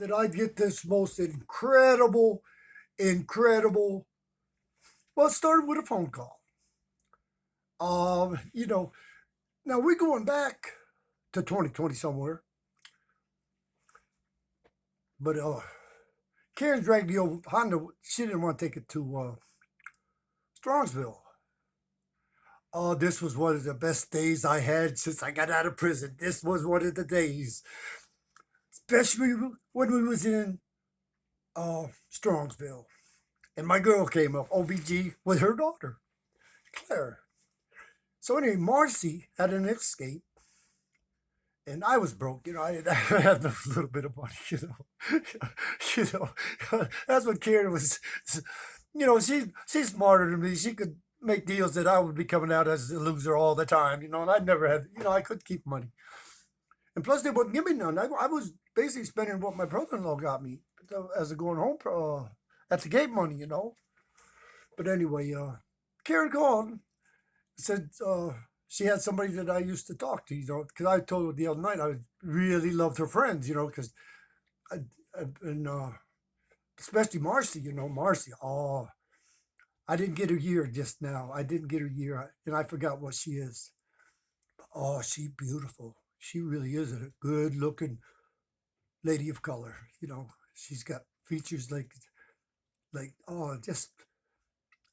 that I'd get this most incredible. Well, it started with a phone call. You know, now we're going back to 2020 somewhere, but Karen dragged the old Honda. She didn't want to take it to Strongsville. Oh, this was one of the best days I had since I got out of prison. This was one of the days, especially when we was in Strongsville, and my girl came up, OBG, with her daughter, Claire. So anyway, Marcy had an escape, and I was broke. I had a little bit of money. You know, that's what Karen was. She's smarter than me. She could make deals that I would be coming out as a loser all the time. And I never had. I couldn't keep money, and plus they wouldn't give me none. I was basically spending what my brother-in-law got me as a going home at the gate money. But anyway, Karen called, said she had somebody that I used to talk to, because I told her the other night I really loved her friends, because and especially Marcy, Marcy. Oh, I didn't get her year just now. I didn't get her year, and I forgot what she is. Oh, she beautiful. She really is a good looking lady of color. She's got features like just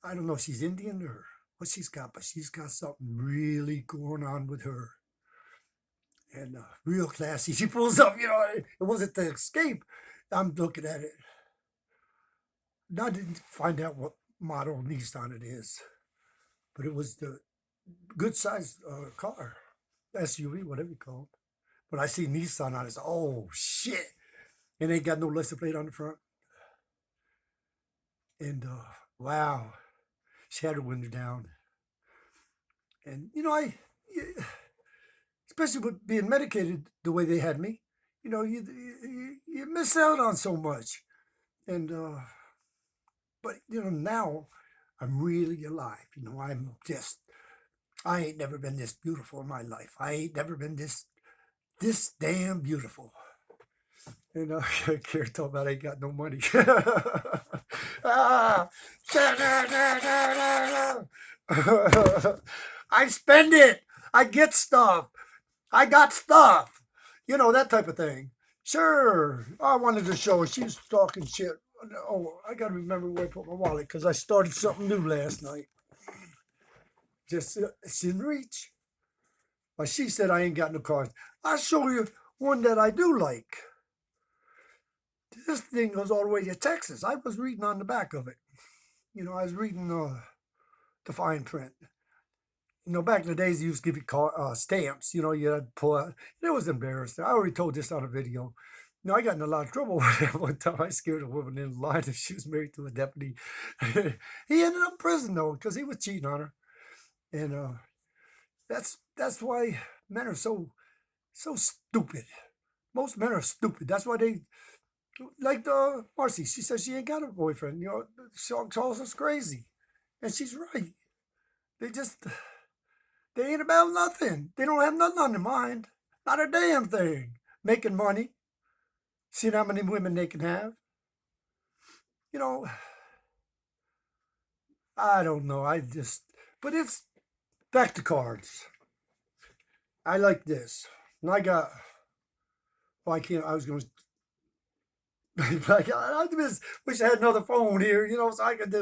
I don't know if she's Indian or what she's got, but she's got something really going on with her. And real classy. She pulls up, it wasn't the escape. I'm looking at it. Now I didn't find out what model Nissan it is, but it was the good sized car, SUV, whatever you call it. When I see Nissan on it, oh shit. And ain't got no license plate on the front. And wow, she had her window down. And especially with being medicated the way they had me, you miss out on so much. And but now I'm really alive. I ain't never been this beautiful in my life. I ain't never been this damn beautiful. And Karen told me I ain't got no money. Ah, I spend it. I get stuff. I got stuff. That type of thing. Sure. I wanted to show her. She was talking shit. Oh, I got to remember where I put my wallet because I started something new last night. Just, it's in reach. But she said I ain't got no cards. I'll show you one that I do like. This thing goes all the way to Texas. I was reading on the back of it. I was reading the fine print. Back in the days, you used to give you stamps. You had to pull out. It was embarrassing. I already told this on a video. I got in a lot of trouble with that one time. I scared a woman in line if she was married to a deputy. He ended up in prison, though, because he was cheating on her. And that's why men are so stupid. Most men are stupid. That's why they, like Marcy, she says she ain't got a boyfriend. She calls us crazy. And she's right. They ain't about nothing. They don't have nothing on their mind. Not a damn thing. Making money. Seeing how many women they can have. I don't know. But it's back to cards. I like this. And I got, well, I can't, I was going to, I just wish I had another phone here, so I could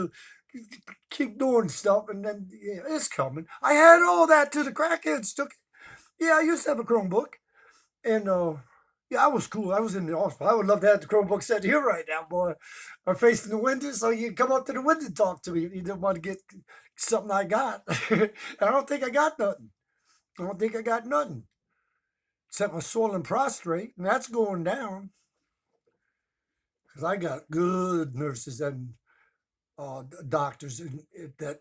keep doing stuff, and then it's coming. I had all that till the crackheads took it. Yeah, I used to have a Chromebook, and yeah, I was cool. I was in the hospital. I would love to have the Chromebook set here right now, boy, or facing the window, so you can come up to the window and talk to me if you didn't want to get something I got. I don't think I got nothing. I don't think I got nothing except my swollen prostate, and that's going down because I got good nurses and doctors that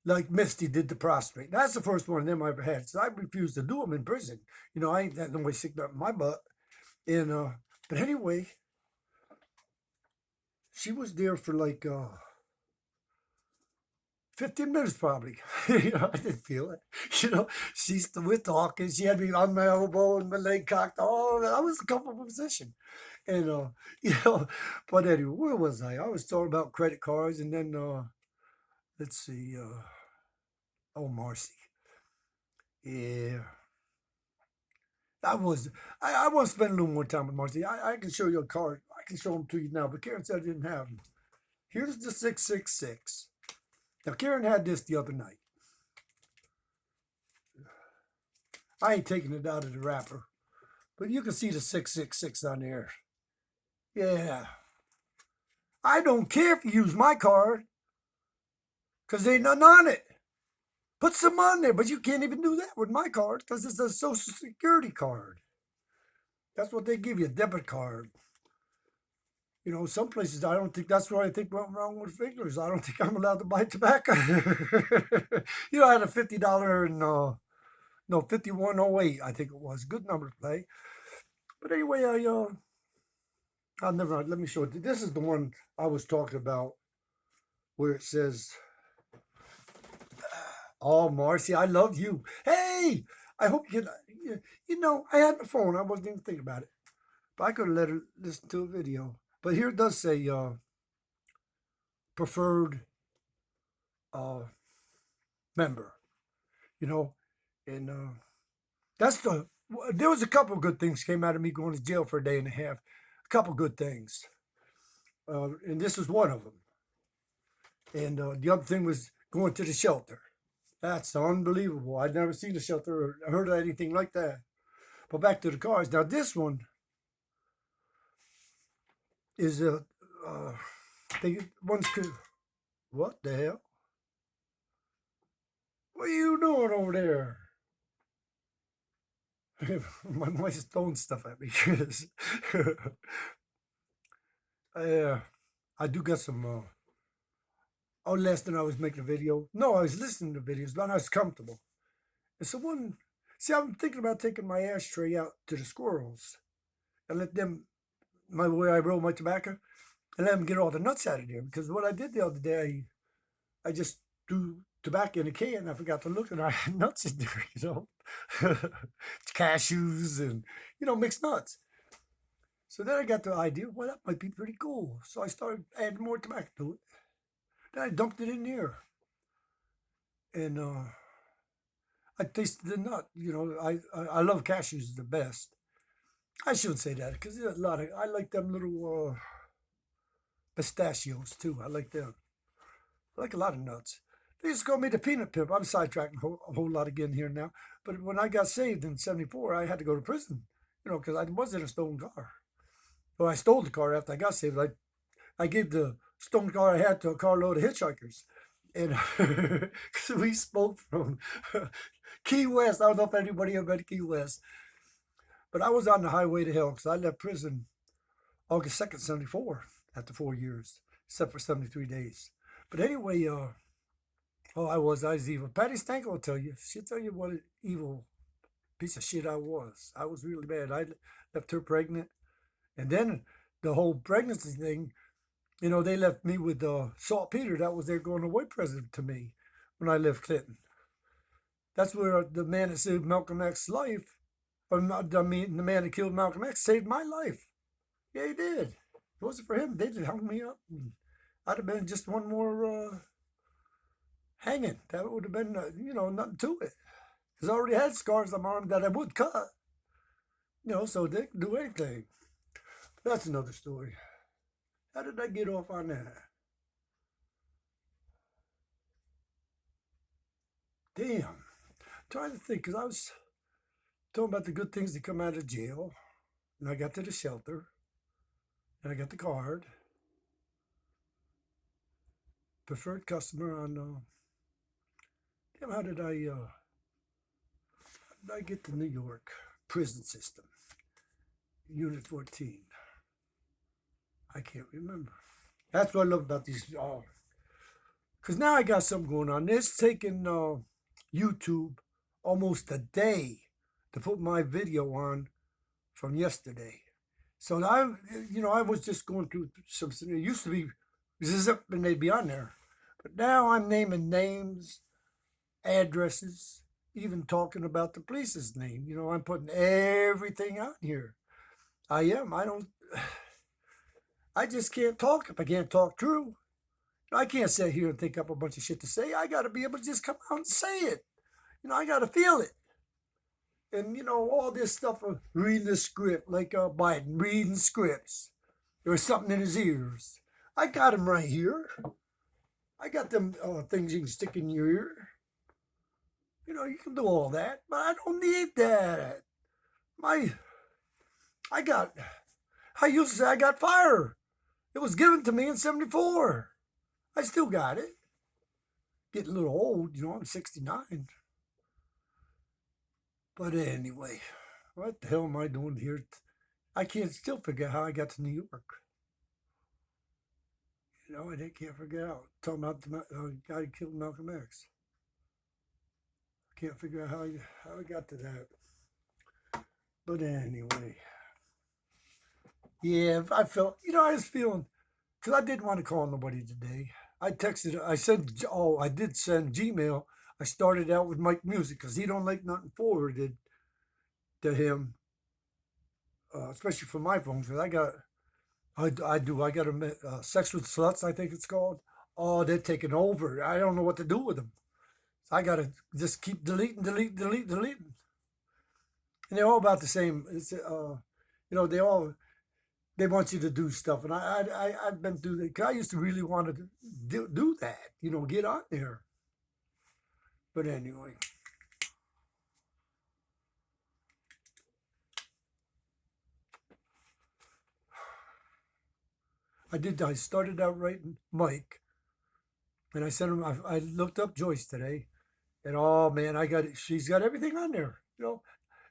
like Misty did the prostrate. That's the first one of them I ever had. So I refused to do them in prison. I ain't that no way sick up in my butt. And but anyway, she was there for like 15 minutes probably. I didn't feel it. We're talking. She had me on my elbow and my leg cocked. Oh, I was a comfortable position. And you know, but anyway, where was I? I was talking about credit cards, and then let's see, oh Marcy, yeah, I was. I want to spend a little more time with Marcy. I can show you a card. I can show them to you now, but Karen said I didn't have them. Here's the 666. Now Karen had this the other night. I ain't taking it out of the wrapper, but you can see the 666 on there. Yeah, I don't care if you use my card, because there ain't nothing on it. Put some on there, but you can't even do that with my card because it's a Social Security card. That's what they give you, a debit card. You know, some places I don't think that's what I think went wrong with fingers. I don't think I'm allowed to buy tobacco. You know, I had a $50 and no 5108, I think it was. Good number to play. But anyway, I'll never. Let me show it. This is the one I was talking about, where it says, "Oh, Marcy, I love you." Hey, I hope you know, I had my phone. I wasn't even thinking about it, but I could have let her listen to a video. But here it does say preferred uh, member. You know, and that's the. There was a couple of good things came out of me going to jail for a day and a half. A couple good things, and this was one of them. And the other thing was going to the shelter. That's unbelievable. I'd never seen a shelter or heard of anything like that. But back to the cars. Now this one is a they one's what the hell? What are you doing over there? My wife's throwing stuff at me. uh, I do got some. Oh, last night I was making a video. No, I was listening to videos, but I was comfortable. And so one, see, I'm thinking about taking my ashtray out to the squirrels and let them, my way I roll my tobacco, and let them get all the nuts out of there. Because what I did the other day, I just threw tobacco in a can and I forgot to look and I had nuts in there, you know, cashews and, you know, mixed nuts. So then I got the idea, well, that might be pretty cool. So I started adding more tobacco to it. Then I dumped it in there. And I tasted the nut. You know, I love cashews the best. I shouldn't say that because there's a lot of, I like them little pistachios too. I like them. I like a lot of nuts. They used to call me the peanut pimp. I'm sidetracking a whole lot again here now. But when I got saved in '74, I had to go to prison, you know, because I was in a stolen car. Well, I stole the car after I got saved. I gave the stolen car I had to a carload of hitchhikers. And we spoke from Key West. I don't know if anybody ever been to Key West, but I was on the highway to hell because I left prison August 2nd, '74, after 4 years, except for 73 days. But anyway, I was evil. Patty Stank will tell you. She'll tell you what an evil piece of shit I was. I was really bad. I left her pregnant. And then the whole pregnancy thing, you know, they left me with Saltpeter. That was their going away present to me when I left Clinton. That's where the man that saved Malcolm X's life, or I mean, the man that killed Malcolm X saved my life. Yeah, he did. If it wasn't for him, they'd have hung me up. I'd have been just one more hanging. That would have been, you know, nothing to it. Because I already had scars on my arm that I would cut. You know, so they can do anything. That's another story. How did I get off on that? Damn. I'm trying to think, because I was talking about the good things that come out of jail. And I got to the shelter. And I got the card. Preferred customer on, damn, how did I get to New York prison system? Unit 14. I can't remember. That's what I love about these. Because now I got something going on. It's taking YouTube almost a day to put my video on from yesterday. So I was just going through something. It used to be zip and they'd be on there. But now I'm naming names, addresses, even talking about the police's name. You know, I'm putting everything out here. I am. I don't. I just can't talk if I can't talk true. I can't sit here and think up a bunch of shit to say. I got to be able to just come out and say it. I got to feel it. And, all this stuff of reading the script, like Biden reading scripts. There was something in his ears. I got him right here. I got them things you can stick in your ear. You can do all that, but I don't need that. My, I got, I used to say I got fire. It was given to me in 74. I still got it. Getting a little old, I'm 69. But anyway, what the hell am I doing here? I can't still figure out how I got to New York. I can't figure out. Talking about the guy who killed Malcolm X. I can't figure out how I got to that. But anyway, yeah, I felt, I was feeling, because I didn't want to call nobody today. I did send Gmail. I started out with Mike Music because he don't like nothing forwarded to him, especially from my phone. Because I got a Sex with Sluts, I think it's called. Oh, they're taking over. I don't know what to do with them. So I got to just keep deleting. And they're all about the same. It's, they want you to do stuff. And I've been through that. 'Cause I used to really want to do that, get on there. But anyway. I started out writing Mike, and I sent him. I looked up Joyce today, and oh man, she's got everything on there.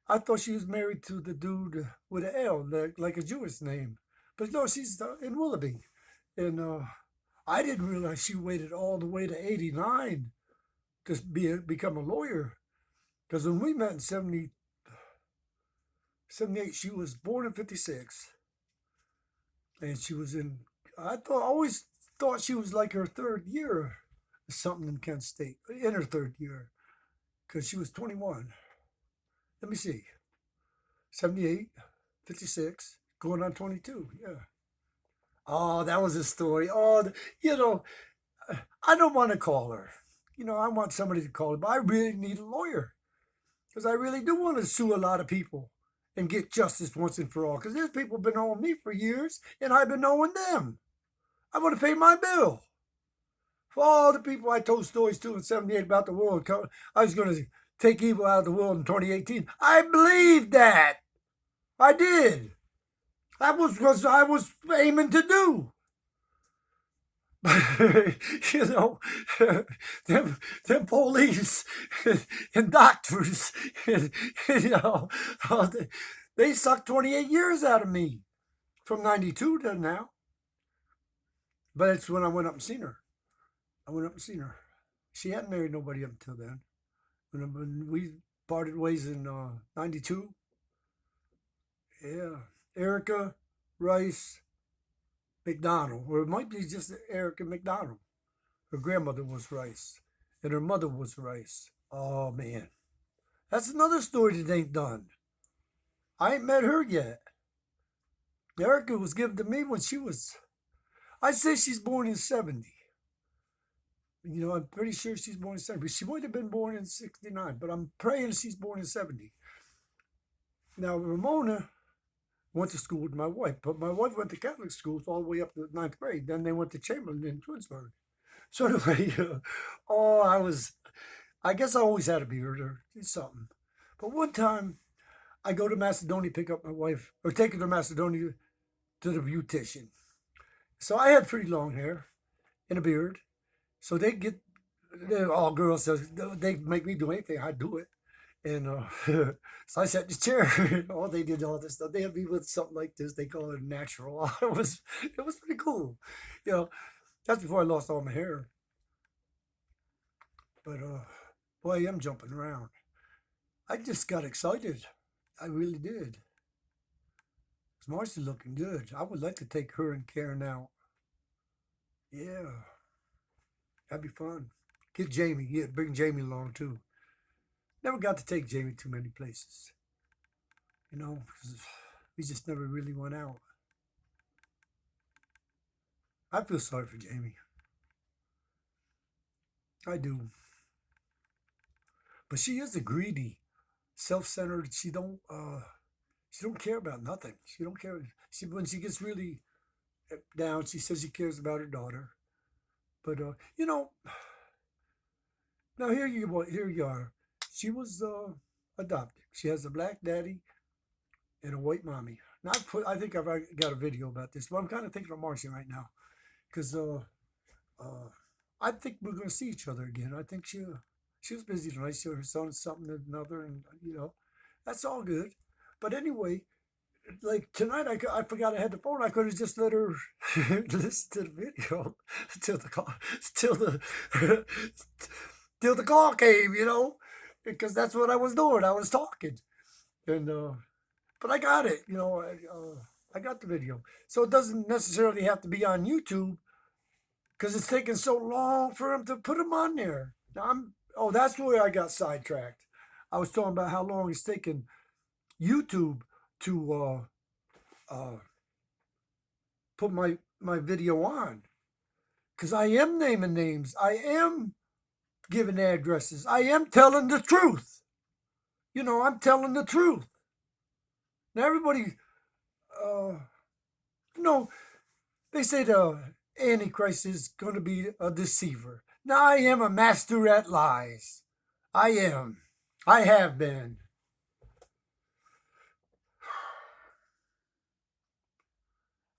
I thought she was married to the dude with an L, like a Jewish name, but no, she's in Willoughby, and I didn't realize she waited all the way to 89 to become a lawyer, because when we met in 78, she was born in 56, and she was in. Always thought she was like her third year or something in Kent State, in her third year, because she was 21. Let me see. 78, 56, going on 22. Yeah. Oh, that was a story. Oh, I don't want to call her. I want somebody to call her, but I really need a lawyer because I really do want to sue a lot of people and get justice once and for all. Because there's people been owing me for years, and I've been owing them. I want to pay my bill. For all the people I told stories to in 78 about the world, I was going to take evil out of the world in 2018. I believed that. I did. That was what I was aiming to do. Them police and doctors, they sucked 28 years out of me from 92 to now. But it's when I went up and seen her. She hadn't married nobody up until then. When we parted ways in 92. Yeah. Erica Rice McDonald. Or it might be just Erica McDonald. Her grandmother was Rice. And her mother was Rice. Oh, man. That's another story that ain't done. I ain't met her yet. Erica was given to me when she was... I say she's born in 70. I'm pretty sure she's born in 70. She might have been born in 69, but I'm praying she's born in 70. Now, Ramona went to school with my wife, but my wife went to Catholic schools all the way up to 9th grade. Then they went to Chamberlain in Twinsburg. So anyway, I guess I always had to be her. It's something. But one time, I go to Macedonia, pick up my wife, or take her to Macedonia to the beautician. So I had pretty long hair and a beard. So they're all girls, so they make me do anything, I do it. And so I sat in the chair. They did all this stuff. They had me with something like this. They call it natural. It was pretty cool. That's before I lost all my hair. But boy, I am jumping around. I just got excited. I really did. Marcy's looking good. I would like to take her and Karen out. Yeah, that'd be fun. Get Jamie. Yeah, bring Jamie along too. Never got to take Jamie too many places. Because we just never really went out. I feel sorry for Jamie. I do. But she is a greedy, self-centered. She don't care about nothing. She don't care. She when she gets really down, she says she cares about her daughter. But now here you are. She was adopted. She has a black daddy and a white mommy. Now I think I've got a video about this, but I'm kind of thinking of Marcy right now because uh, I think we're going to see each other again. I think she was busy tonight. She her son's something and another, and that's all good. But anyway, like tonight, I forgot I had the phone. I could have just let her listen to the video till the call, till the till the call came. Because that's what I was doing. I was talking, and but I got it. I got the video, so it doesn't necessarily have to be on YouTube because it's taking so long for him to put them on there. Now that's where I got sidetracked. I was talking about how long it's taken YouTube to uh, put my video on because I am naming names. I am giving addresses. I am telling the truth. I'm telling the truth. Now everybody, uh, you know, they say the Antichrist is going to be a deceiver. Now I am a master at lies. I am. I have been.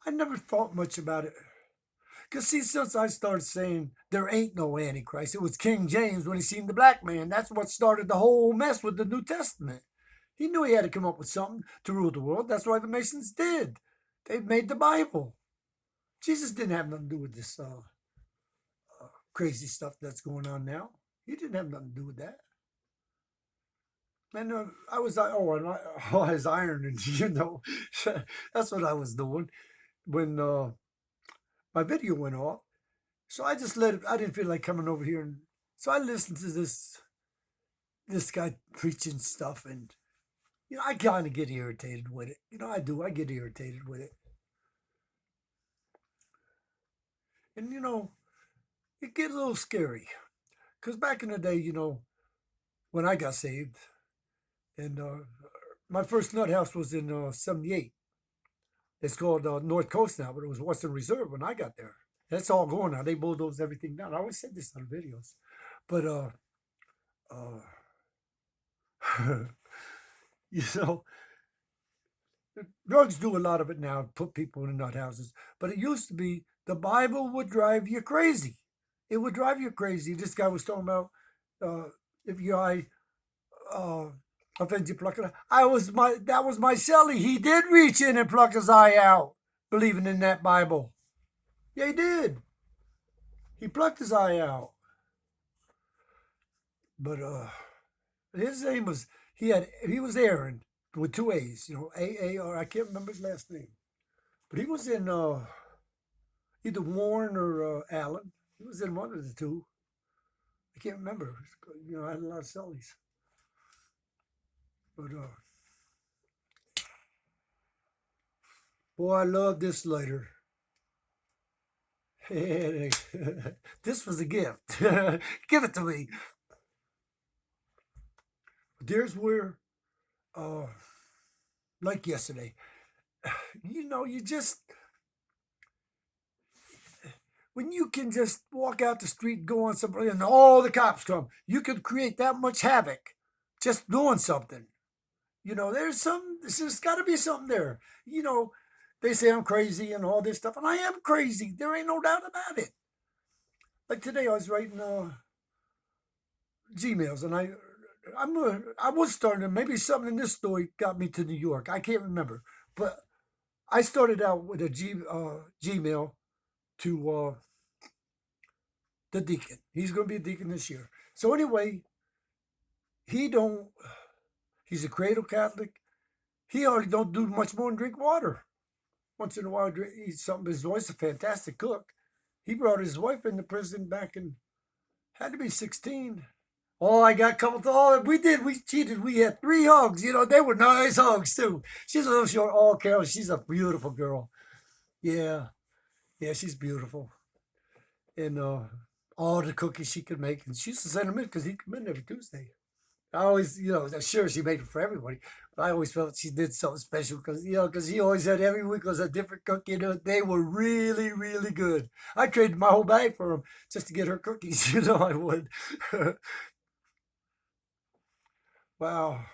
I never thought much about it. Because, see, since I started saying there ain't no Antichrist, it was King James when he seen the black man. That's what started the whole mess with the New Testament. He knew he had to come up with something to rule the world. That's why the Masons did. They made the Bible. Jesus didn't have nothing to do with this crazy stuff that's going on now. He didn't have nothing to do with that. And I was I was ironing, that's what I was doing when my video went off. So I just let it. I didn't feel like coming over here, and so I listened to this guy preaching stuff, and I kind of get irritated with it. I do. I get irritated with it, and it get a little scary because back in the day, when I got saved, and my first nut house was in '78. It's called North Coast now, but it was Western Reserve when I got there. That's all gone now. They bulldozed everything down. I always said this on videos, but you know, drugs do a lot of it now. Put people in nut houses, but it used to be the Bible would drive you crazy. It would drive you crazy. This guy was talking about uh, if your eye uh, offends you, pluck it out. That was my celly. He did reach in and pluck his eye out, believing in that Bible. Yeah, he did. He plucked his eye out. But his name was he was Aaron with two A's, A R. I can't remember his last name, but he was in either Warren or Allen. He was in one of the two. I can't remember. I had a lot of cellies, but boy, I love this lighter. This was a gift. Give it to me. There's where, uh, like yesterday, you just, when you can just walk out the street, go on somebody, and all the cops come, you can create that much havoc just doing something. There's got to be something there. They say I'm crazy and all this stuff, and I am crazy. There ain't no doubt about it. Like today, I was writing Gmails, and I was starting. Maybe something in this story got me to New York. I can't remember, but I started out with a Gmail to the deacon. He's going to be a deacon this year. So anyway, he don't. He's a cradle Catholic. He already don't do much more than drink water. Once in a while, eat something. His wife's a fantastic cook. He brought his wife into prison back in had to be 16. Oh, I got a couple. Oh, we did. We cheated. We had 3 hugs. They were nice hugs too. She's a little short. Oh, Carol, she's a beautiful girl. Yeah, Yeah, she's beautiful. And all the cookies she could make. And she used to send them in because he'd come in every Tuesday. I always, sure she made it for everybody, but I always felt she did something special because, because he always had every week was a different cookie. They were really, really good. I traded my whole bag for them just to get her cookies. I would. Wow.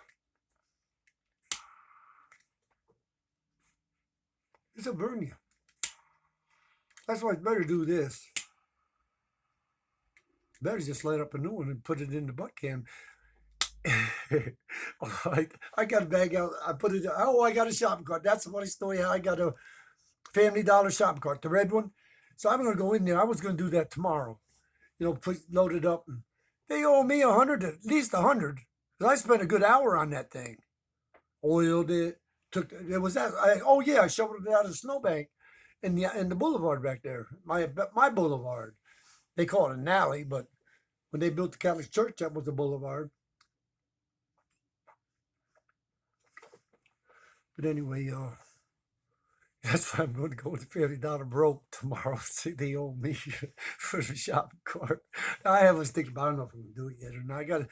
It'll burn you. That's why it's better do this. Better just light up a new one and put it in the butt can. I got a bag out. I put it. Oh, I got a shopping cart. That's a funny story. How I got a Family Dollar shopping cart, the red one. So I'm gonna go in there. I was gonna do that tomorrow. Load it up. And they owe me 100, at least 100. Cause I spent a good hour on that thing. Oiled it. It was that. Oh yeah, I shoveled it out of the snowbank in the boulevard back there. My boulevard. They call it an alley, but when they built the Catholic Church, that was the boulevard. But anyway, that's why I'm going to go with the $50 broke tomorrow. See, they owe me for the shopping cart. I haven't thinking about it. I don't know if I'm going to do it yet or not. I got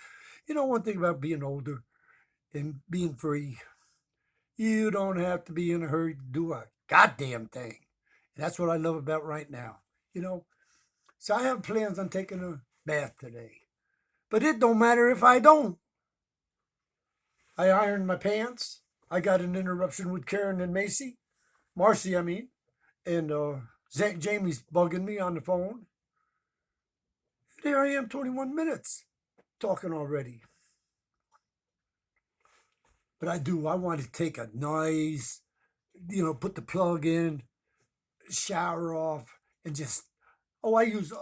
to, one thing about being older and being free, you don't have to be in a hurry to do a goddamn thing. And that's what I love about right now. So I have plans on taking a bath today. But it don't matter if I don't. I ironed my pants. I got an interruption with Karen and Marcy, I mean. And Jamie's bugging me on the phone. There I am, 21 minutes talking already. But I want to take a nice, put the plug in, shower off, and just, I use, I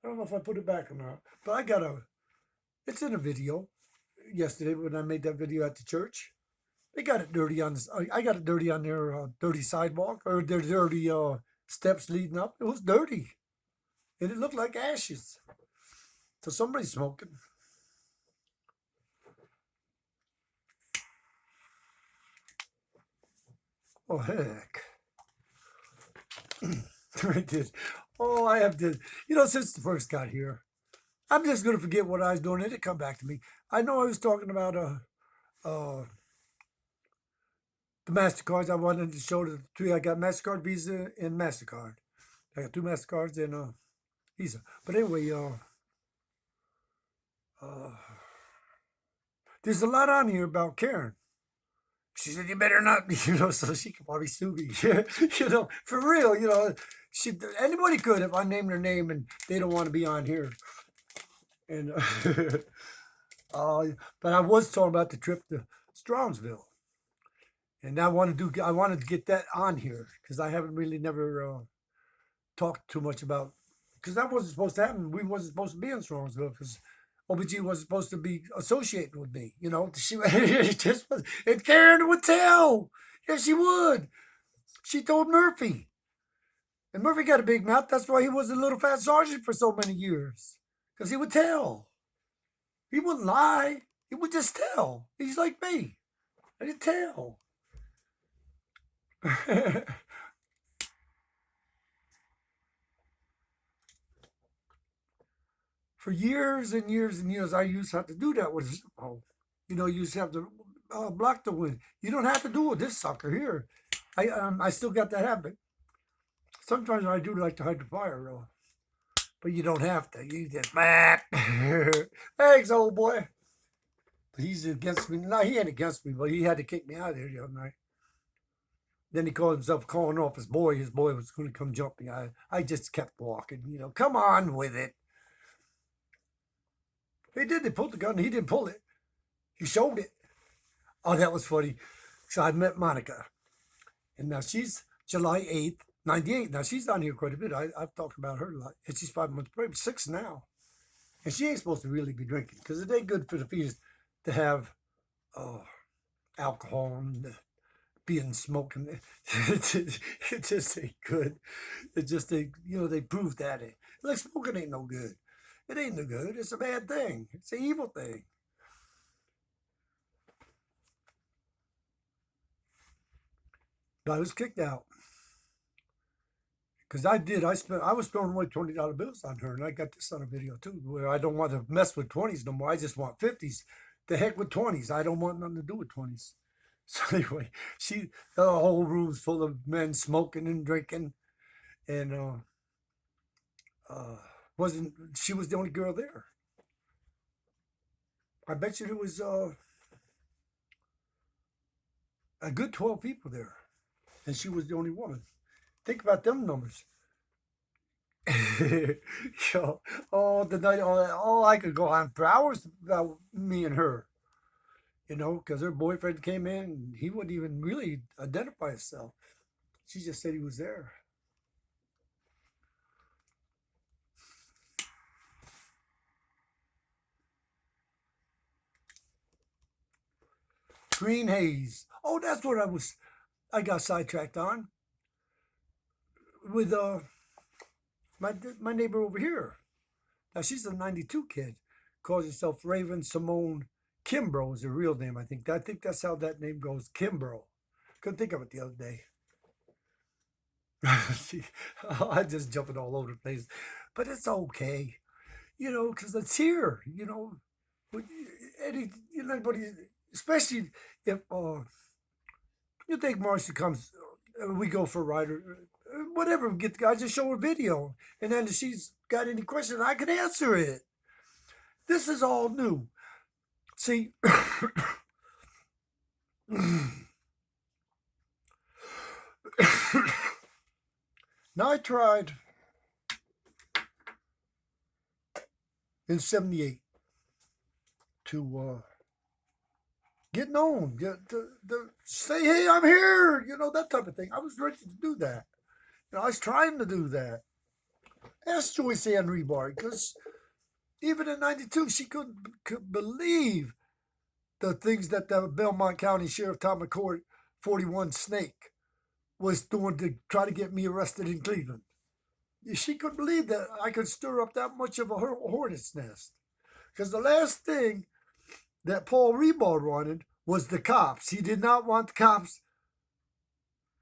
don't know if I put it back or not, but it's in a video yesterday when I made that video at the church. They got it dirty on this. I got it dirty on their dirty sidewalk or their dirty steps leading up. It was dirty, and it looked like ashes. So somebody's smoking. Oh heck! I did. Oh, I have to. Since the first got here, I'm just gonna forget what I was doing. It'll come back to me. I know I was talking about the MasterCards. I wanted to show the three. I got MasterCard, Visa, and MasterCard. I got two MasterCards and Visa. But anyway, there's a lot on here about Karen. She said, "You better not," so she could probably sue me. For real, anybody could if I named their name and they don't want to be on here. And but I was talking about the trip to Strongsville, and I wanted to get that on here because I haven't really never talked too much about because that wasn't supposed to happen. We wasn't supposed to be in Strongsville because OBG was supposed to be associated with me. She it just was. And Karen would tell. Yes, she would. She told Murphy, and Murphy got a big mouth. That's why he was a little fat sergeant for so many years because he would tell. He wouldn't lie. He would just tell. He's like me. I didn't tell. For years and years and years, I used to have to do that with you used to have to block the wind. You don't have to do it with this sucker here. I still got that habit. Sometimes I do like to hide the fire, though. But you don't have to. You just, thanks, old boy. But he's against me. No, he ain't against me, but he had to kick me out of there the other night. Then he called himself calling off his boy. His boy was going to come jump me. I just kept walking, come on with it. They did. They pulled the gun. He didn't pull it. He showed it. Oh, that was funny. So I met Monica. And now she's July 8th, 98. Now she's on here quite a bit. I've talked about her a lot. And she's 5 months pregnant, 6 now. And she ain't supposed to really be drinking because it ain't good for the fetus to have alcohol and being smoking. It just ain't good. It just ain't, they proved that. Like smoking ain't no good. It ain't no good. It's a bad thing. It's an evil thing. But I was kicked out. Because I was throwing away $20 bills on her, and I got this on a video too, where I don't want to mess with 20s no more. I just want 50s. The heck with 20s. I don't want nothing to do with 20s. So anyway, the whole room's full of men smoking and drinking, and uh, wasn't she was the only girl there. I bet you there was a good 12 people there, and she was the only woman. Think about them numbers. Yo, oh, the night, oh, I could go on for hours about me and her, because her boyfriend came in, and he wouldn't even really identify himself. She just said he was there. Green haze. Oh, that's what I got sidetracked on with my neighbor over here. Now she's a '92 kid, calls herself Raven Simone Kimbrough is her real name. I think that's how that name goes, Kimbrough. Couldn't think of it the other day. I'm just jumping all over the place, but it's okay, because it's here. But anybody, especially if you think Marcy comes, we go for a ride or whatever. I just show her video, and then if she's got any questions, I can answer it. This is all new. See, now I tried in '78 to get known, to say, hey, I'm here, that type of thing. I was ready to do that. I was trying to do that. Ask Joyce Ann Rebar, because even in '92, she could believe the things that the Belmont County Sheriff Tom McCourt, 41 Snake, was doing to try to get me arrested in Cleveland. She couldn't believe that I could stir up that much of a hornet's nest. Because the last thing that Paul Rebar wanted was the cops. He did not want the cops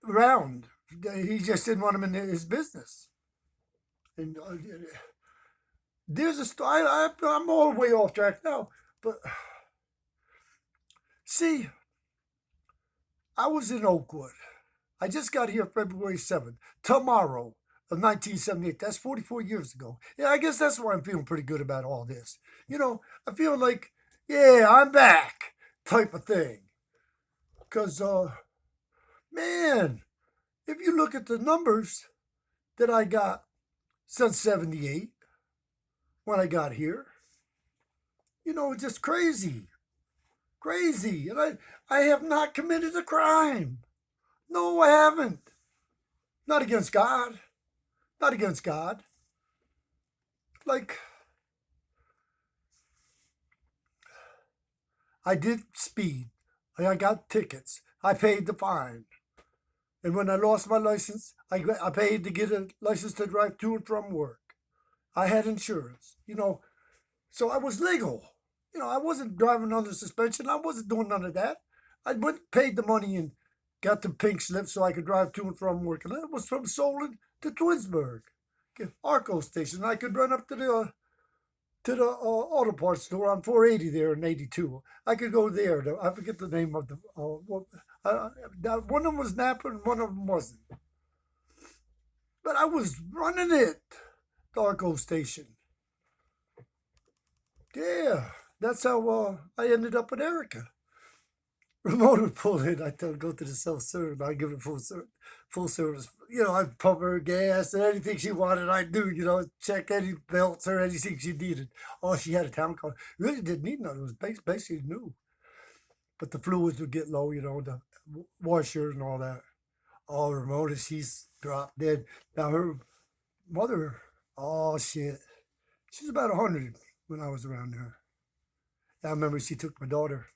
around. He just didn't want them in his business. And there's a story. I'm all the way off track now, but see, I was in Oakwood. I just got here February 7th, tomorrow of 1978. That's 44 years ago. Yeah, I guess that's why I'm feeling pretty good about all this. I feel like, yeah, I'm back type of thing. Because, man, if you look at the numbers that I got since '78, when I got here, it's just crazy. Crazy. And I have not committed a crime. No, I haven't. Not against God. Not against God. Like, I did speed. I got tickets. I paid the fine. And when I lost my license, I paid to get a license to drive to and from work. I had insurance, so I was legal. I wasn't driving under suspension. I wasn't doing none of that. I went paid the money and got the pink slip so I could drive to and from work. And that was from Solon to Twinsburg, Arco station. I could run up to the auto parts store on 480 there in '82. I could go there. I forget the name of the one of them was Napa and one of them wasn't. But I was running it, the Arco station. Yeah, that's how I ended up with Erica. Ramona would pull in. I tell her go to the self-serve. I give her full service. I pump her gas and anything she wanted, I do. Check any belts or anything she needed. Oh, she had a town car. Really didn't need none. It was basically new. But the fluids would get low. The washer and all that. Oh, Ramona, she's dropped dead. Now her mother, oh shit, she's about 100 when I was around her. I remember she took my daughter,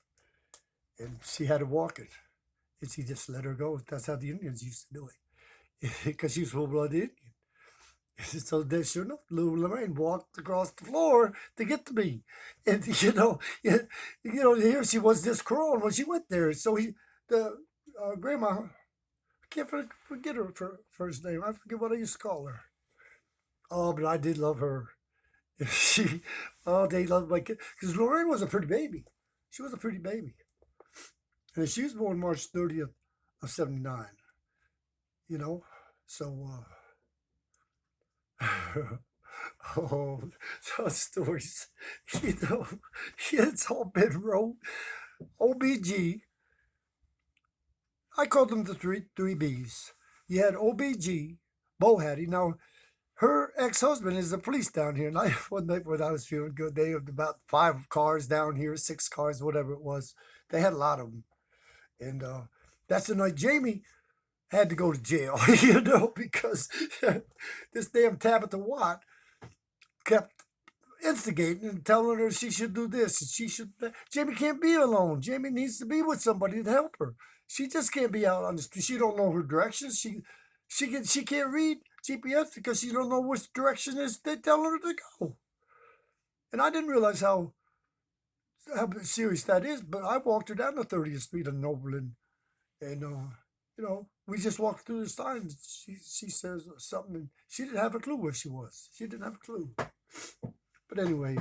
and she had to walk it, and she just let her go. That's how the Indians used to do it, because she was full-blooded Indian. So then, sure enough, Lou Lorraine walked across the floor to get to me, and here she was just crawling when she went there. So the grandma can't forget her first name. I forget what I used to call her. Oh, but I did love her. She, oh, they loved my kid because Lorraine was a pretty baby. She was a pretty baby, and she was born March 30th of '79. You know, so oh, those stories. You know, it's all been wrote. OBG. I called them the three B's. You had OBG, Bo Hattie. Now her ex-husband is the police down here. And I one night when I was feeling good, they had about 5 cars down here, 6 cars, whatever it was. They had a lot of them, and that's the night Jamie had to go to jail. Because this damn Tabitha Watt kept instigating and telling her she should do this and she should. Jamie can't be alone. Jamie needs to be with somebody to help her. She just can't be out on the street. She don't know her directions. She can't read GPS because she don't know which direction is they tell her to go. And I didn't realize how serious that is. But I walked her down the 30th Street in Oberlin, and we just walked through the signs. She says something, and she didn't have a clue where she was. She didn't have a clue. But anyway,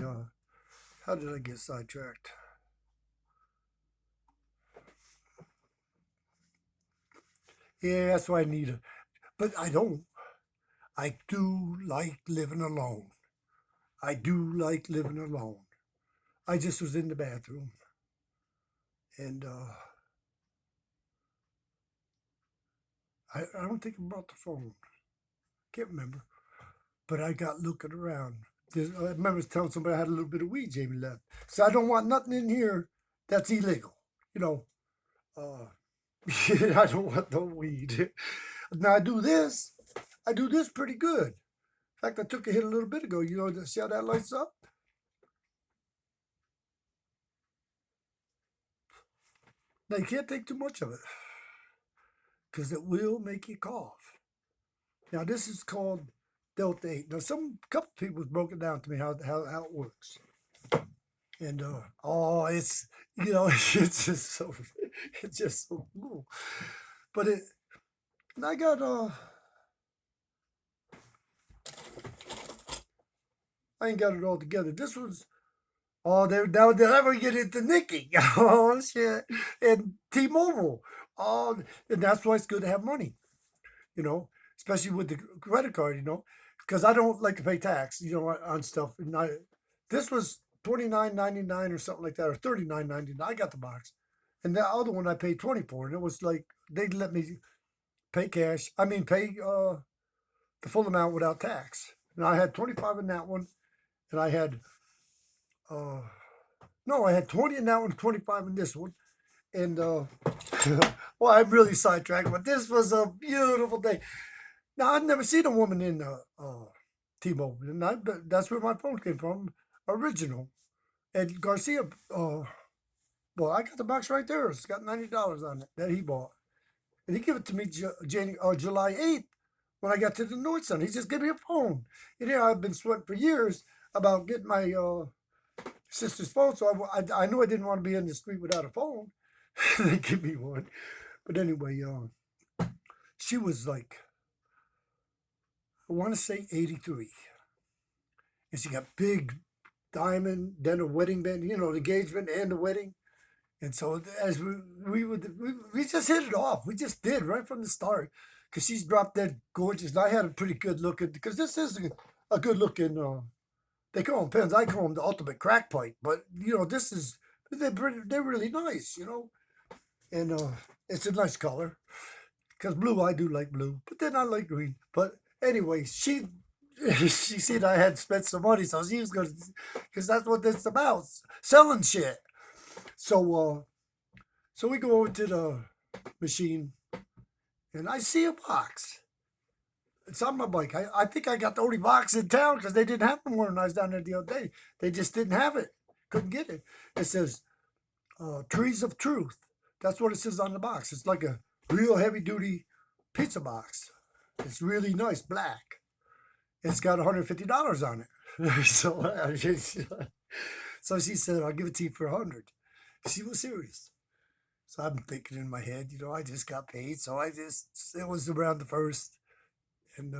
how did I get sidetracked? Yeah, that's why I need it. But I don't. I do like living alone. I do like living alone. I just was in the bathroom, and I don't think I brought the phone. Can't remember. But I got looking around. I remember telling somebody I had a little bit of weed Jamie left. So I don't want nothing in here that's illegal. You know, uh, I don't want no weed. Now I do this. I do this pretty good. In fact, I took a hit a little bit ago. You know, see how that lights up? Now you can't take too much of it because it will make you cough. Now this is called Delta 8. Now some couple people broke it down to me how it works. And it's it's just so cool. But I got I ain't got it all together. This was they'll never get into Nikki. Oh shit. And T-Mobile. Oh, and that's why it's good to have money, especially with the credit card, because I don't like to pay tax, on stuff. And this was $29.99 or something like that, or $39.99. I got the box, and the other one I paid 24, and it was like they let me pay cash. I mean, pay the full amount without tax. And I had 25 in that one, and I had uh, no, I had 20 in that one, 25 in this one, and well, I'm really sidetracked, but this was a beautiful day. Now I'd never seen a woman in T-Mobile, and that's where my phone came from, original. And Garcia, well, I got the box right there. It's got $90 on it that he bought, and he gave it to me July 8th when I got to the North Sun. He just gave me a phone. I've been sweating for years about getting my sister's phone, so I knew I didn't want to be in the street without a phone. They give me one, but anyway, she was like, I want to say 83. And she got big diamond, then a wedding band, the engagement and the wedding. And so as we just hit it off. We just did right from the start. Because she's dropped dead gorgeous. And I had a pretty good looking, because this is a good looking, they call them pens. I call them the ultimate crack pipe. But, this is, they're really nice, And it's a nice color. Because blue, I do like blue. But then I like green. But anyway, she seen I had spent some money, so she was going to, because that's what it's about, selling shit. So we go over to the machine, and I see a box. It's on my bike. I think I got the only box in town because they didn't have them when I was down there the other day. They just didn't have it. Couldn't get it. It says Trees of Truth. That's what it says on the box. It's like a real heavy duty pizza box. It's really nice, black. It's got $150 on it. So she said, I'll give it to you for 100. She was serious. So I'm thinking in my head, I just got paid, so it was around the first. And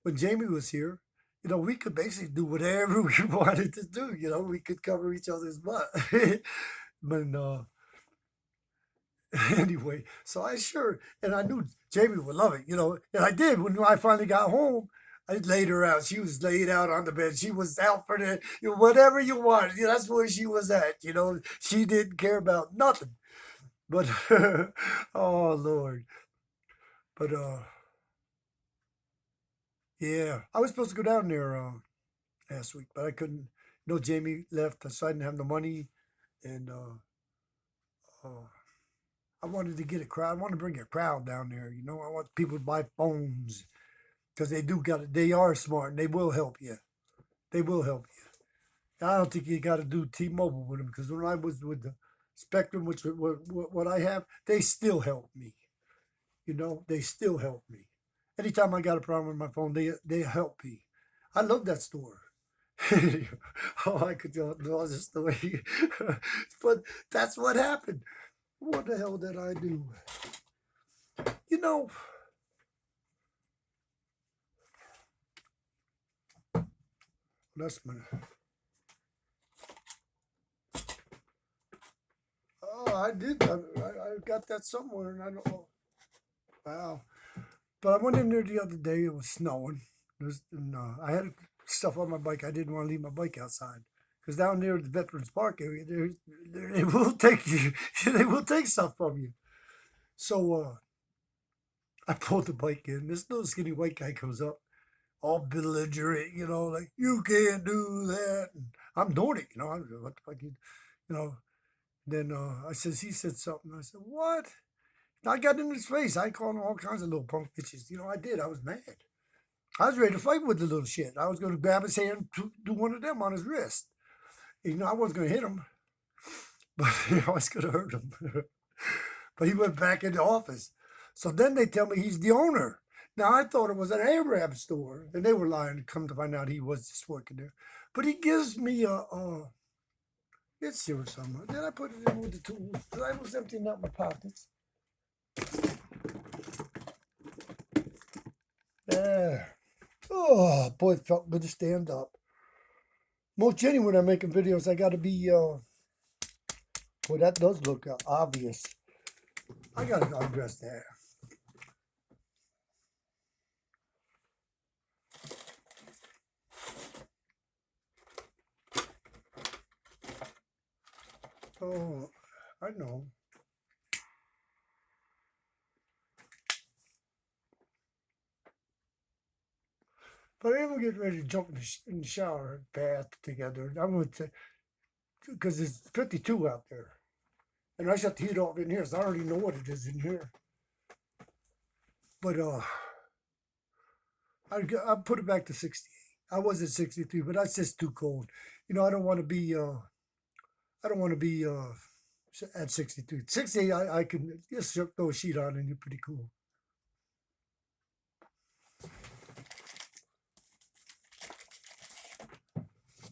when Jamie was here, we could basically do whatever we wanted to do. We could cover each other's butt. But anyway, so and I knew Jamie would love it, and I did. When I finally got home, I laid her out. She was laid out on the bed. She was out for whatever you want. That's where she was at. She didn't care about nothing. But oh Lord, but yeah, I was supposed to go down there last week, but I couldn't. Jamie left, so I didn't have the money, and uh, I wanted to get a crowd. I want to bring a crowd down there. I want people to buy phones because they do got it. They are smart and they will help you. They will help you. I don't think you got to do T-Mobile with them because when I was with the Spectrum, which is what I have, they still help me. They still help me. Anytime I got a problem with my phone, they help me. I love that store. Oh, I could tell another story, but that's what happened. What the hell did I do? You know, that's my. Oh, I did. I got that somewhere, and I don't know. Wow. But I went in there the other day. It was snowing. I had stuff on my bike. I didn't want to leave my bike outside because down there at the Veterans Park area, they will take you. They will take stuff from you. So I pulled the bike in. This little skinny white guy comes up, all belligerent, like you can't do that. And I'm doing it, I don't know what the fuck, you know. Then he said something. I said, what? I got in his face. I called him all kinds of little punk bitches. I did. I was mad. I was ready to fight with the little shit. I was going to grab his hand, to do one of them on his wrist. I wasn't going to hit him, but I was going to hurt him. But he went back in the office. So then they tell me he's the owner. Now I thought it was an Arab store, and they were lying. Come to find out, he was just working there. But he gives me it's here somewhere. Then I put it in with the tools. I was emptying out my pockets. There. Oh boy, it felt good to stand up. Most Jenny, when I'm making videos, I got to be. Boy, that does look obvious. I got to undress there. Oh, I know. But I am getting ready to jump in the shower bath together. I'm going to, because it's 52 out there. And I shut the heat off in here, so I already know what it is in here. But I put it back to 68. I was at 63, but that's just too cold. I don't want to be at 63. 68, I can just throw a sheet on and you're pretty cool.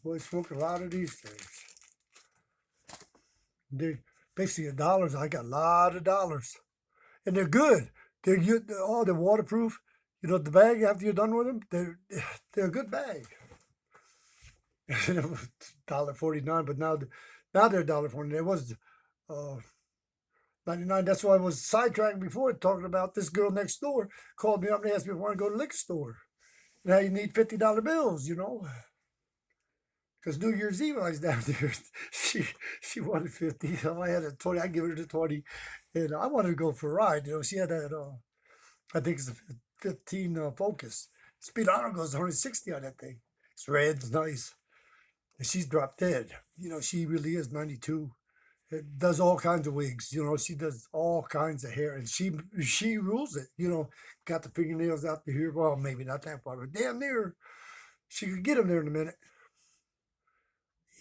Boy, I smoke a lot of these things. They basically dollars. I got a lot of dollars, and they're good. They're waterproof. The bag after you're done with them, they're a good bag. $1.49, but now they're $1.49. It was 99. That's why I was sidetracked before talking about this girl next door called me up and asked me if I want to go to the liquor store. Now you need $50 bills, Because New Year's Eve I was down there. She wanted 50. So I had a 20. I give her the 20. And I wanted to go for a ride. She had that, I think it's a 15 Focus. Speed auto goes 160 on that thing. It's red, it's nice. And she's dropped dead. She really is 92. It does all kinds of wigs. She does all kinds of hair. And she rules it. Got the fingernails out to here. Well, maybe not that far, but damn near. She could get them there in a minute.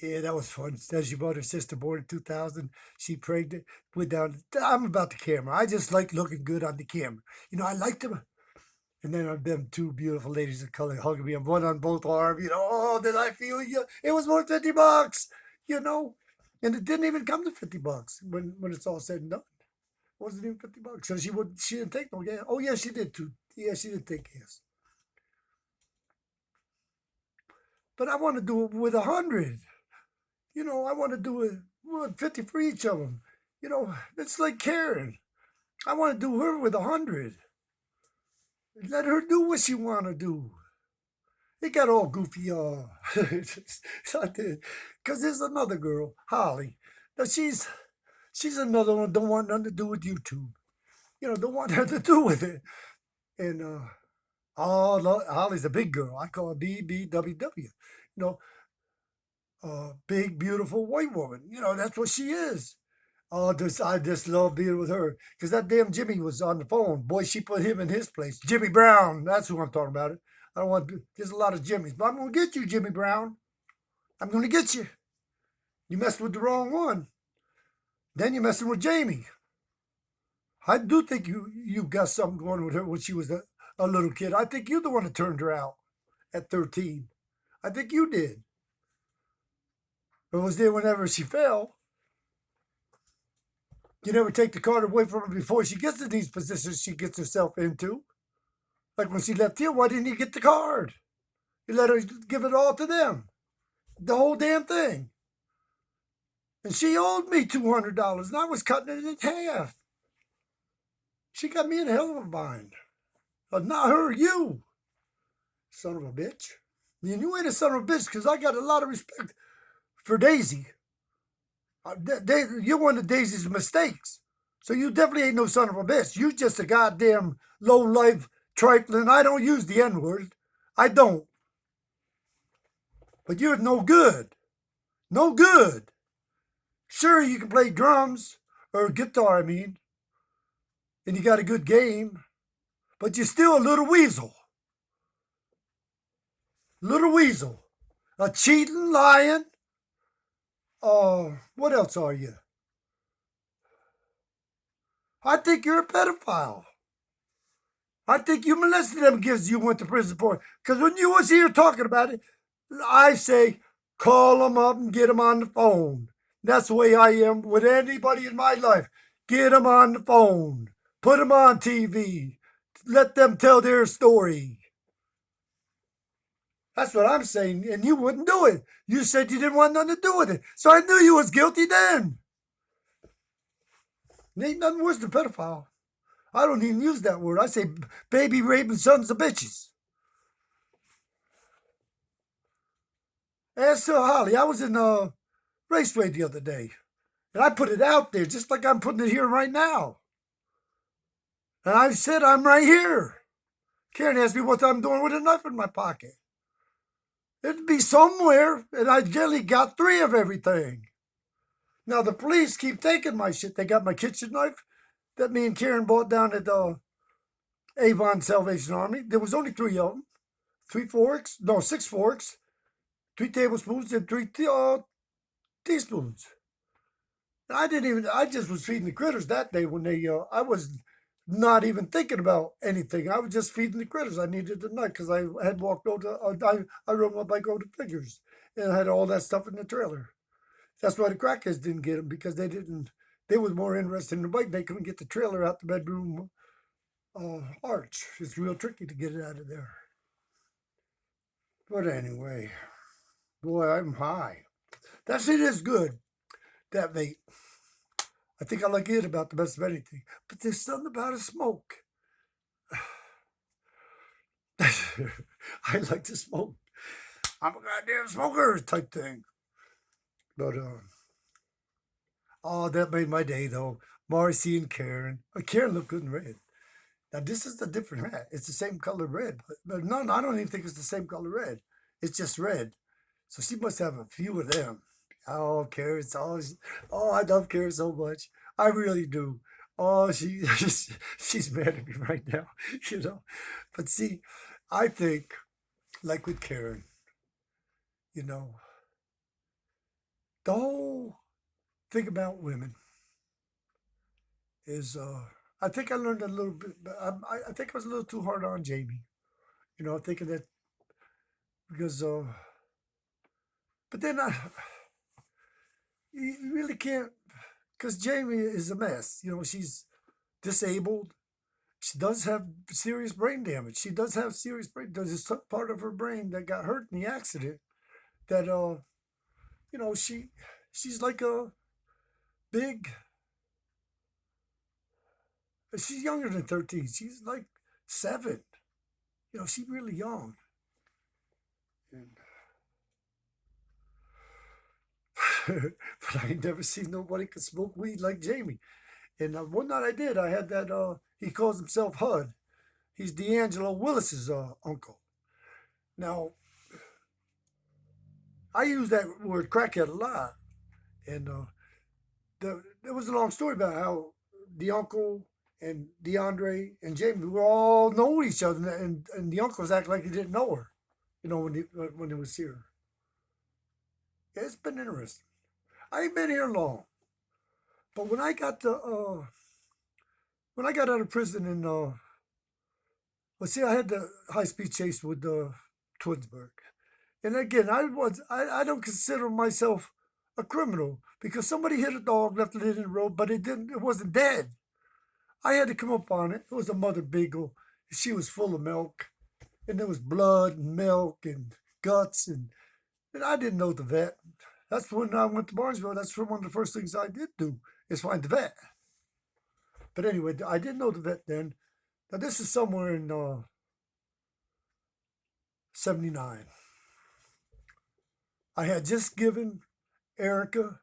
Yeah, that was fun. Said she bought her sister born in 2000. She pregnant, went down. I'm about the camera. I just like looking good on the camera. I like them. And then them two beautiful ladies of color hugging me, and one on both arms. Oh, did I feel you? It was worth $50, And it didn't even come to $50 when it's all said and done. Wasn't even $50. So she didn't take no gas. Oh yeah, she did too. Yeah, she did take gas. But I want to do it with 100. I want to do it with 50 for each of them. It's like Karen. I want to do her with 100. Let her do what she want to do. It got all goofy, so I did. Because there's another girl, Holly. Now she's another one. Don't want nothing to do with YouTube. Don't want nothing to do with it. And Holly's a big girl. I call her BBWW. know, big, beautiful white woman. That's what she is. I just love being with her because that damn Jimmie was on the phone. Boy, she put him in his place. Jimmie Brown. That's who I'm talking about. I don't want. There's a lot of Jimmies, but I'm gonna get you, Jimmie Brown. I'm gonna get you. You messed with the wrong one. Then you're messing with Jamie. I do think you got something going with her when she was a little kid. I think you're the one that turned her out at 13. I think you did. But was there whenever she fell. You never take the card away from her before she gets to these positions she gets herself into. Like when she left here, why didn't you get the card? You let her give it all to them. The whole damn thing. And she owed me $200, and I was cutting it in half. She got me in a hell of a bind. But not her, you. Son of a bitch. And you ain't a son of a bitch because I got a lot of respect for Daisy. You're one of Daisy's mistakes. So you definitely ain't no son of a bitch. You just a goddamn low-life trifling. I don't use the N-word. I don't. But you're no good. No good. Sure, you can play drums, or guitar, I mean, and you got a good game, but you're still a little weasel. Little weasel. A cheating, lying. What else are you? I think you're a pedophile. I think you molested them kids you went to prison for. Because when you was here talking about it, I say, call them up and get them on the phone. That's the way I am with anybody in my life. Get them on the phone. Put them on TV. Let them tell their story. That's what I'm saying, and you wouldn't do it. You said you didn't want nothing to do with it. So I knew you was guilty then. There ain't nothing worse than pedophile. I don't even use that word. I say baby raping sons of bitches. As to Holly, I was in Raceway the other day, and I put it out there just like I'm putting it here right now. And I said I'm right here. Karen asked me what I'm doing with a knife in my pocket. It'd be somewhere, and I generally got 3 of everything. Now the police keep taking my shit. They got my kitchen knife that me and Karen bought down at Avon Salvation Army. There was only 3 of them. 3 forks, no, 6 forks, 3 tablespoons, and 3 teaspoons. I just was feeding the critters that day when I was not even thinking about anything. I was just feeding the critters. I needed the nut because I had walked over, I rode my bike over to Figures and I had all that stuff in the trailer. That's why the crackheads didn't get them because they were more interested in the bike. They couldn't get the trailer out the bedroom arch. It's real tricky to get it out of there. But anyway, boy, I'm high. That shit is good, that vape. I think I like it about the best of anything. But there's something about a smoke. I like to smoke. I'm a goddamn smoker type thing. But oh, that made my day though. Marcy and Karen. Karen looked good in red. Now this is a different hat. It's the same color red, but no, I don't even think it's the same color red. It's just red. So she must have a few of them. Oh, Karen's always. Oh, I love Karen so much. I really do. Oh, she's mad at me right now, you know. But see, I think like with Karen, you know, the whole thing about women is I think I learned a little bit, but I think I was a little too hard on Jamie. Thinking that because but then you really can't because Jamie is a mess. She's disabled. She does have serious brain damage. She does have serious brain. There's a part of her brain that got hurt in the accident. That you know, she's like a big. She's younger than 13. She's like 7. You know, she's really young. And but I ain't never seen nobody could smoke weed like Jamie. And one night I did. I had that. He calls himself HUD. He's D'Angelo Willis's uncle. Now I use that word crackhead a lot, and there was a long story about how the uncle and DeAndre and Jamie were all know each other, and the uncle was acting like he didn't know her. You know, when he was here. Yeah, it's been interesting. I ain't been here long, but when I got out of prison in well, see, I had the high speed chase with Twinsburg. And again, I don't consider myself a criminal because somebody hit a dog, left it in the road, but it wasn't dead. I had to come up on it. It was a mother beagle. She was full of milk, and there was blood and milk and guts, and I didn't know the vet. That's when I went to Barnesville. That's one of the first things I did do is find the vet. But anyway, I didn't know the vet then. Now this is somewhere in '79. I had just given Erica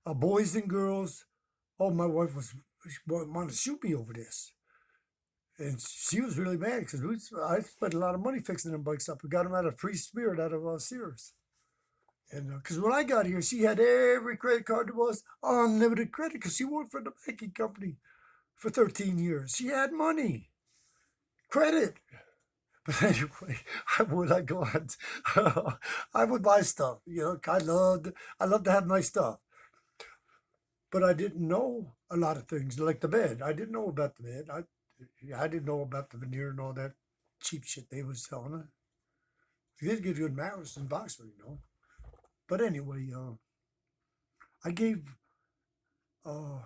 a boys and girls. Oh, my wife wanted to shoot me over this. And she was really mad because I spent a lot of money fixing them bikes up. We got them out of Free Spirit out of Sears. And because when I got here, she had every credit card there was, unlimited credit, because she worked for the banking company for 13 years. She had money, credit. But anyway, I go on? I would buy stuff. You know, I love to have nice stuff. But I didn't know a lot of things, like the bed. I didn't know about the bed. I didn't know about the veneer and all that cheap shit they was selling. You did get a good mattress in Boxford, you know. But anyway, I gave uh,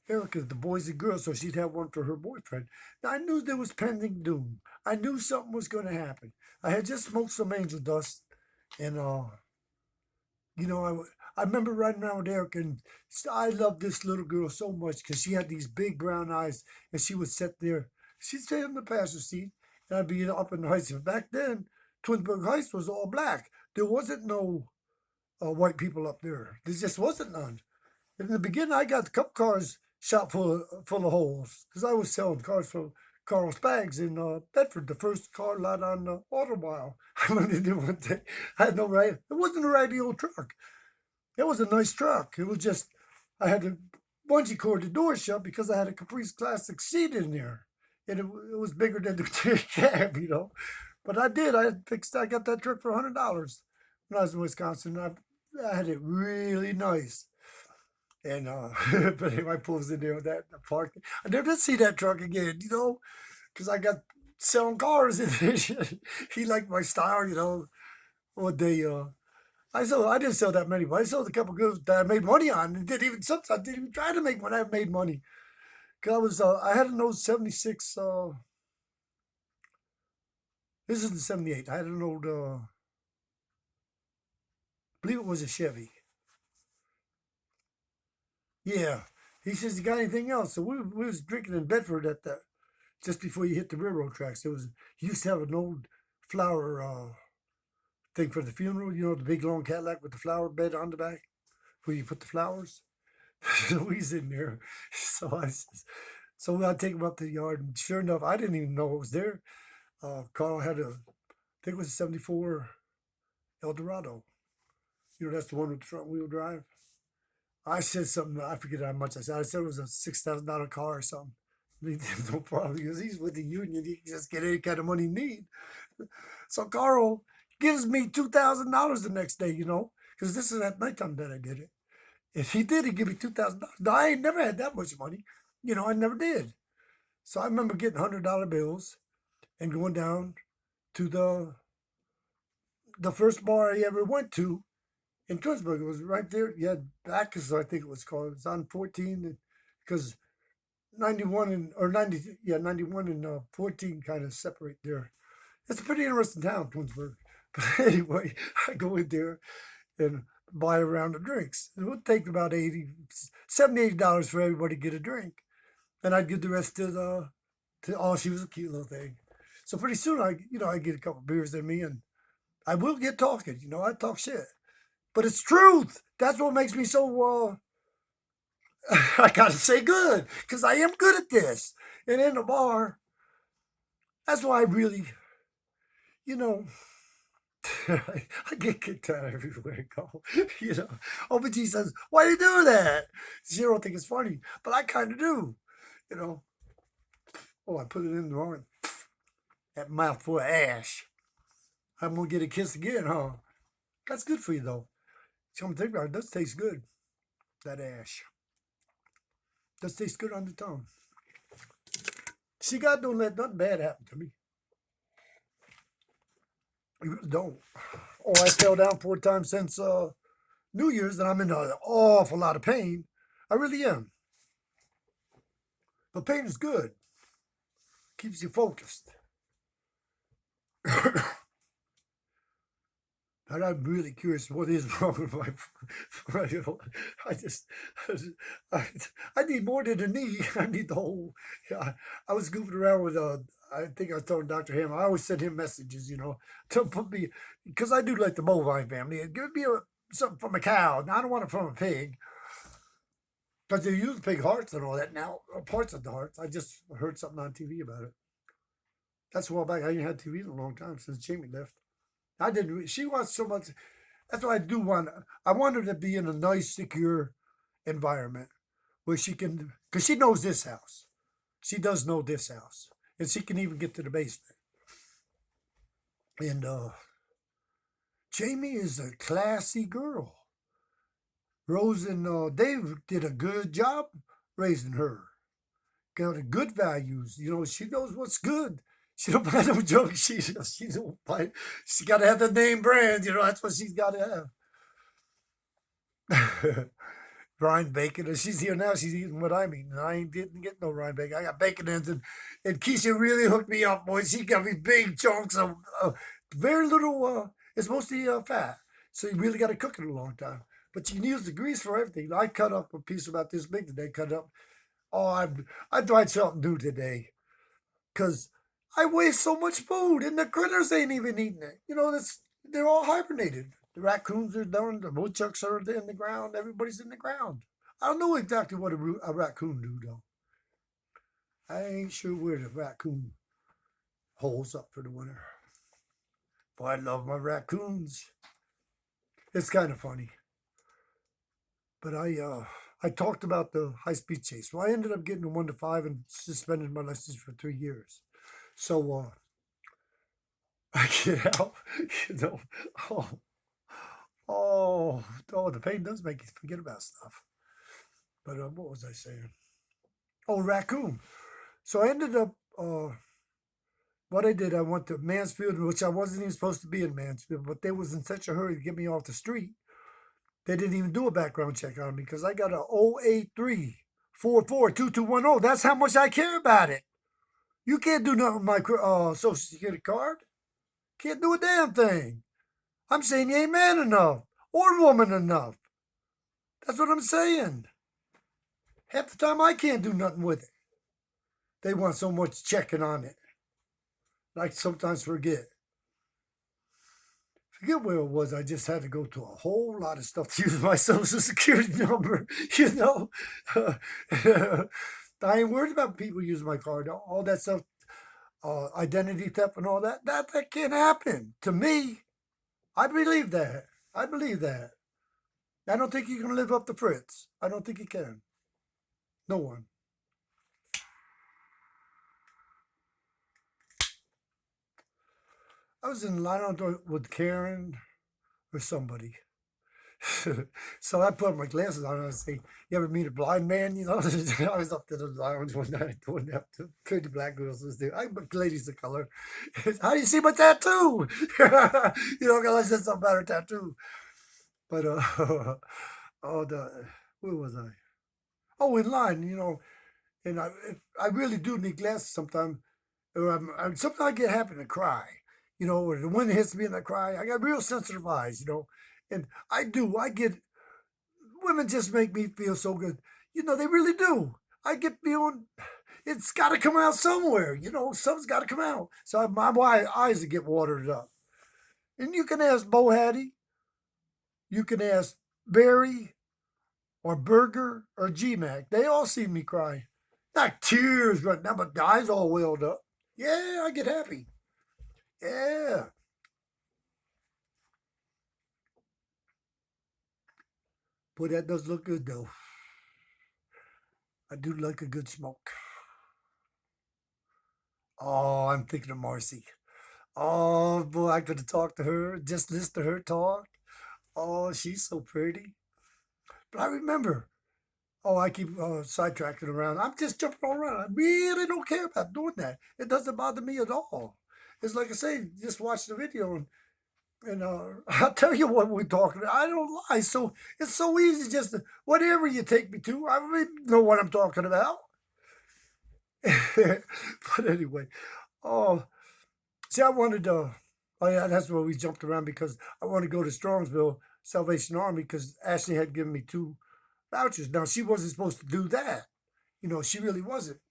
Erica the boys and girls so she'd have one for her boyfriend. Now I knew there was pending doom. I knew something was going to happen. I had just smoked some angel dust, and you know, I remember riding around with Erica, and I loved this little girl so much because she had these big brown eyes, and she would sit there. She'd stay in the passenger seat, and I'd be up in the heights. Back then, Twinsburg Heights was all black. There wasn't no white people up there. There just wasn't none. In the beginning, I got a couple cars shot full of holes because I was selling cars from Carl Spags in Bedford, the first car lot on Auto Mile. I went in there one day. I had no right. It wasn't a raggedy old truck. It was a nice truck. It was just I had to bungee cord the door shut because I had a Caprice Classic seat in there, and it was bigger than the cab, you know. But I did. I got that truck for $100 when I was in Wisconsin. I had it really nice. And but anyway, I pulls in there with that park. I never did see that truck again, you know, because I got selling cars and he liked my style, you know. One day, I didn't sell that many, but I sold a couple goods that I made money on. And didn't even sometimes I didn't even try to make money. I made money because I had an old '76. This is the '78. I had an old, I believe it was a Chevy. Yeah. He says, "You got anything else?" So we was drinking in Bedford at the just before you hit the railroad tracks. He used to have an old flower thing for the funeral. You know, the big long Cadillac with the flower bed on the back where you put the flowers. So he's in there. So I take him up to the yard, and sure enough, I didn't even know it was there. Carl had I think it was a '74 Eldorado. You know, that's the one with the front wheel drive. I said something. I forget how much I said. I said it was a $6,000 car or something. He did no problem because he's with the union. He can just get any kind of money he need. So Carl gives me $2,000 the next day, you know, because this is at nighttime that I did it. If he did, he'd give me $2,000. Now, I ain't never had that much money. You know, I never did. So I remember getting $100 bills and going down to the first bar I ever went to in Twinsburg. It was right there. You had Bacchus, I think it was called. It was on 14 because 91 and or 90, yeah, 91 and 14 kind of separate there. It's a pretty interesting town, Twinsburg. But anyway, I go in there and buy a round of drinks. It would take about 80, $70, $80 for everybody to get a drink. And I'd give the rest oh, she was a cute little thing. So pretty soon I get a couple beers in me and I will get talking. I talk shit. But it's truth. That's what makes me so, I gotta say good, because I am good at this. And in the bar, that's why I really, you know, I get kicked out everywhere I go. OBG says, why do you do that? She don't think it's funny, but I kind of do. You know, oh, I put it in the wrong. That mouthful of ash. I'm gonna get a kiss again, huh? That's good for you though. Come to think about it, it does taste good. That ash does taste good on the tongue. See, God don't let nothing bad happen to me. He really don't. Oh, I fell down 4 times since New Year's, and I'm in an awful lot of pain. I really am. But pain is good. Keeps you focused. And I'm really curious what is wrong with my. I need more than a knee. I need the whole. Yeah, I was goofing around with I think I was telling Dr. Ham. I always send him messages, to put me because I do like the bovine family. Give me something from a cow. Now I don't want it from a pig because they use pig hearts and all that now, parts of the hearts. I just heard something on TV about it. That's a while back. I ain't had TV in a long time since Jimmie left. I didn't. She wants so much. That's what I do want. I want her to be in a nice, secure environment where she can, because she knows this house. She does know this house, and she can even get to the basement. And Jamie is a classy girl. Rose and Dave did a good job raising her. Got a good values. She knows what's good. She don't buy no junk. She don't buy. She got to have the name brand. That's what she's got to have. Ryan bacon. And she's here now. She's eating what I'm eating. I didn't get no Ryan bacon. I got bacon ends, and Keisha really hooked me up, boy. She got me big chunks of very little. It's mostly fat, so you really got to cook it a long time. But you can use the grease for everything. I cut up a piece about this big today. Cut up. Oh, I tried something new today, because I waste so much food, and the critters ain't even eating it. They're all hibernated. The raccoons are down, the woodchucks are in the ground, everybody's in the ground. I don't know exactly what a raccoon do, though. I ain't sure where the raccoon holes up for the winter. But I love my raccoons. It's kind of funny. But I talked about the high-speed chase. Well, I ended up getting a 1 to 5 and suspended my license for 3 years. So I get out, oh, the pain does make you forget about stuff. But what was I saying? Oh, raccoon. So I ended up, what I did, I went to Mansfield, which I wasn't even supposed to be in Mansfield, but they was in such a hurry to get me off the street. They didn't even do a background check on me because I got a 083442210. That's how much I care about it. You can't do nothing with my Social Security card. Can't do a damn thing. I'm saying you ain't man enough or woman enough. That's what I'm saying. Half the time I can't do nothing with it. They want so much checking on it. I sometimes forget. Forget where it was. I just had to go to a whole lot of stuff to use my Social Security number. I ain't worried about people using my card. All that stuff, identity theft and all that. That can't happen to me. I believe that. I believe that. I don't think you can live up to Fritz. I don't think you can. No one. I was in line with Karen or somebody. So I put my glasses on and I say, you ever meet a blind man? I was up to the lounge one night doing that. Pretty black girls was there. Ladies of color. How do you see my tattoo? Because I said something about her tattoo. But oh, where was I? Oh, in line, and I really do need glasses sometimes. Or sometimes I get happen to cry, or the wind hits me and I cry. I got real sensitive eyes, and I do. I get women just make me feel so good. They really do. I get feeling it's got to come out somewhere. Something's got to come out. So my eyes get watered up. And you can ask Bo Hattie, you can ask Barry or Burger or G Mac. They all see me cry. Not tears right now, but the eyes all welled up. Yeah, I get happy. Yeah. Boy, that does look good though. I do like a good smoke. Oh, I'm thinking of Marcy. Oh boy, I could have talked to her, just listen to her talk. Oh, she's so pretty. But I remember, oh, I keep sidetracking around. I'm just jumping all around. I really don't care about doing that. It doesn't bother me at all. It's like I say, just watch the video and I'll tell you what we're talking about. I don't lie. So it's so easy just to, whatever you take me to, I really know what I'm talking about. But anyway, oh, see, I wanted to. Oh yeah, that's where we jumped around because I wanted to go to Strongsville Salvation Army because Ashley had given me 2 vouchers. Now she wasn't supposed to do that. She really wasn't.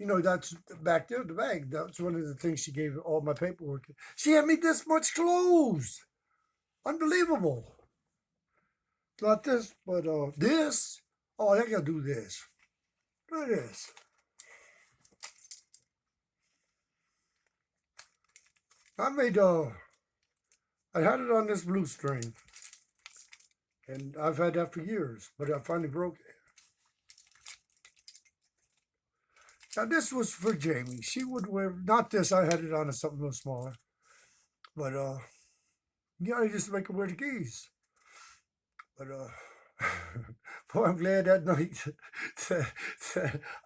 That's back there in the bag. That's one of the things she gave all my paperwork. She had me this much clothes. Unbelievable. Not this, but this. Oh, I gotta do this. Look at this. I made I had it on this blue string, and I've had that for years, but I finally broke it. Now this was for Jamie. She would wear not this. I had it on something a little smaller, but I just make her wear the keys. But boy, I'm glad that night.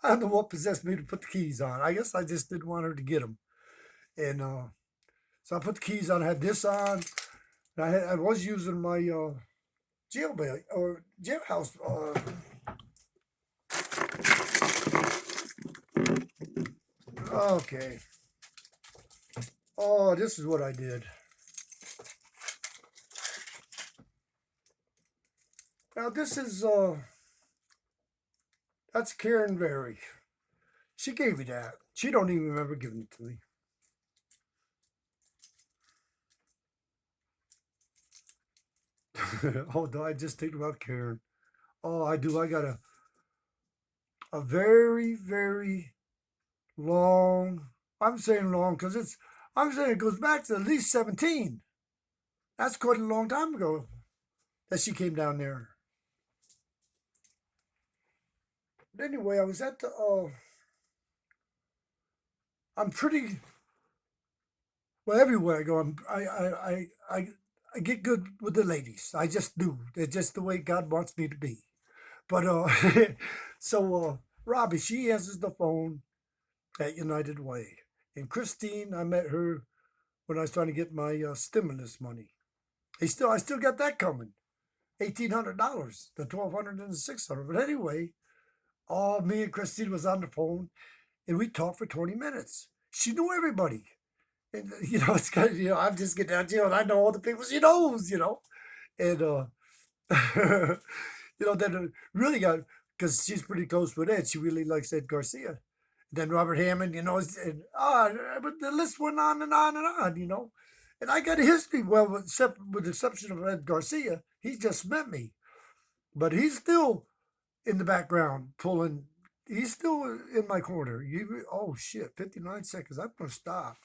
I don't know what possessed me to put the keys on. I guess I just didn't want her to get them, and so I put the keys on. I had this on. I was using my jailbait or jailhouse. Okay. Oh, this is what I did. Now this is that's Karen Berry. She gave me that. She don't even remember giving it to me. Oh, no, I just think about Karen. Oh, I do. I got a very, very long. I'm saying long because I'm saying it goes back to at least 17. That's quite a long time ago that she came down there. But anyway, I was at the. I'm pretty well everywhere I go. I get good with the ladies. I just do. It's just the way God wants me to be. But so Robbie, she answers the phone at United Way, and Christine, I met her when I was trying to get my stimulus money. I still got that coming. $1,800, the 1,200 and the 600. But anyway, all me and Christine was on the phone, and we talked for 20 minutes. She knew everybody. And, it's kind of, I'm just getting out, and I know all the people she knows, And, then really got, because she's pretty close with Ed, she really likes Ed Garcia. Then Robert Hammond, and, but the list went on and on and on. And I got a history, well, with the exception of Ed Garcia, he just met me. But he's still in the background pulling, he's still in my corner. Oh shit, 59 seconds, I'm going to stop.